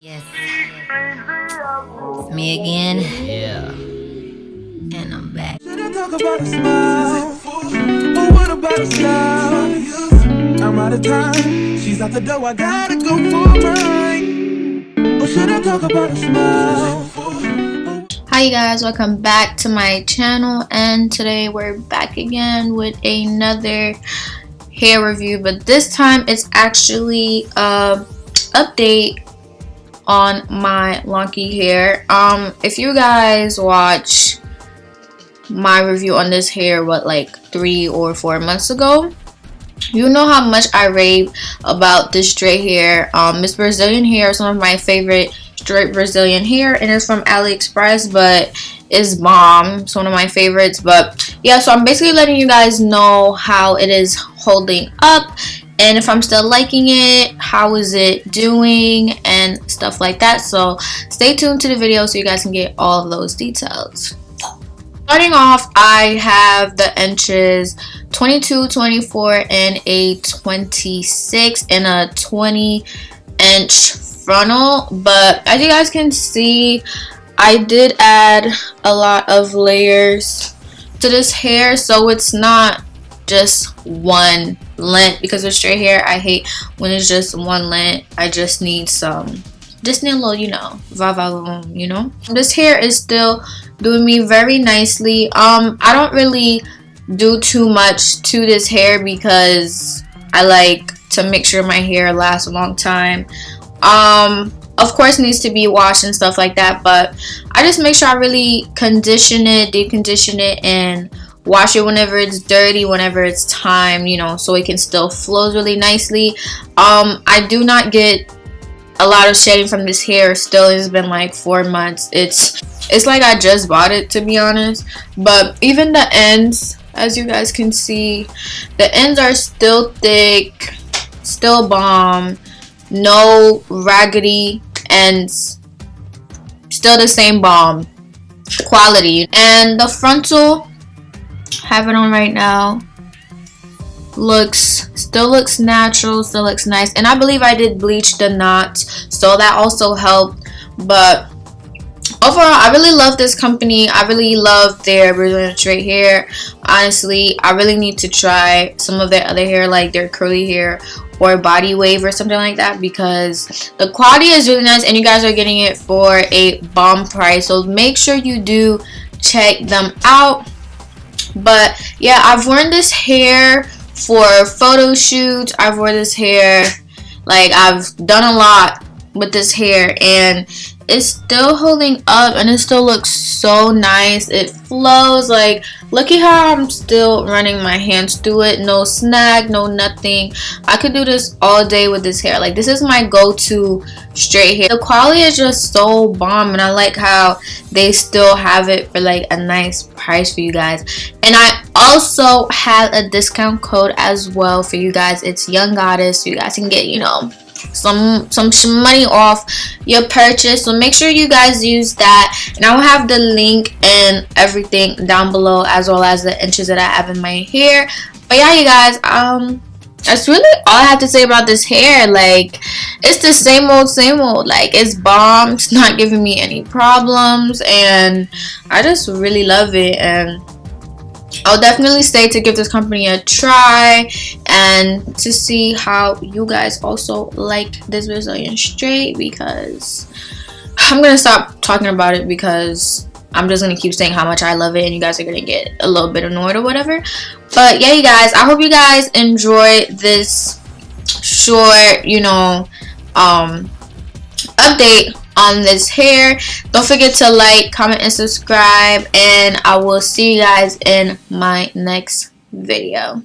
Yes, it's me again. Yeah. And I'm back. Should I talk about a smile? Or what about a smile? I'm out of time. She's out the door. I gotta go for mine. Or should I talk about a smile? Hi you guys, welcome back to my channel, and today we're back again with another hair review, but this time it's actually a update on my Longqi hair. If you guys watch my review on this hair like 3 or 4 months ago, you know how much I rave about this straight hair. This Brazilian hair is one of my favorite straight Brazilian hair, and it's from AliExpress, but it's bomb. It's one of my favorites. But yeah, so I'm basically letting you guys know how it is holding up, and if I'm still liking it, how is it doing, and stuff like that. So stay tuned to the video so you guys can get all of those details. Starting off, I have the inches 22, 24, and a 26, and a 20-inch frontal. But as you guys can see, I did add a lot of layers to this hair, so it's not just one length, because with straight hair I hate when it's just one length. I just need a little, you know, you know. This hair is still doing me very nicely. I don't really do too much to this hair because I like to make sure my hair lasts a long time. Of course it needs to be washed and stuff like that, but I just make sure I really condition it, deep condition it, and wash it whenever it's dirty, whenever it's time, you know, so it can still flow really nicely. I do not get a lot of shedding from this hair. Still, it's been like 4 months. It's like I just bought it, to be honest. But even the ends, as you guys can see, the ends are still thick, still bomb, no raggedy ends, still the same bomb quality. And the frontal, have it on right now, still looks natural, still looks nice. And I believe I did bleach the knots, so that also helped. But overall, I really love this company. I really love their Brazilian straight hair. Honestly, I really need to try some of their other hair, like their curly hair or body wave or something like that, because the quality is really nice and you guys are getting it for a bomb price. So make sure you do check them out. But yeah, I've worn this hair for photo shoots. I've worn this hair, like, I've done a lot with this hair, and it's still holding up and it still looks so nice. It flows. Like, look at how I'm still running my hands through it. No snag, no nothing. I could do this all day with this hair. Like, this is my go-to straight hair. The quality is just so bomb, and I like how they still have it for like a nice price for you guys. And I also had a discount code as well for you guys. It's Younggodess, so you guys can get, you know, some money off your purchase. So make sure you guys use that, and I will have the link and everything down below, as well as the inches that I have in my hair. But yeah, you guys, that's really all I have to say about this hair. Like, it's the same old. Like, it's bomb. It's not giving me any problems, and I just really love it. And I'll definitely say to give this company a try, and to see how you guys also like this Brazilian straight, because I'm gonna stop talking about it because I'm just gonna keep saying how much I love it, and you guys are gonna get a little bit annoyed or whatever. But yeah, you guys, I hope you guys enjoy this short, you know, update on this hair. Don't forget to like, comment, and subscribe, and I will see you guys in my next video.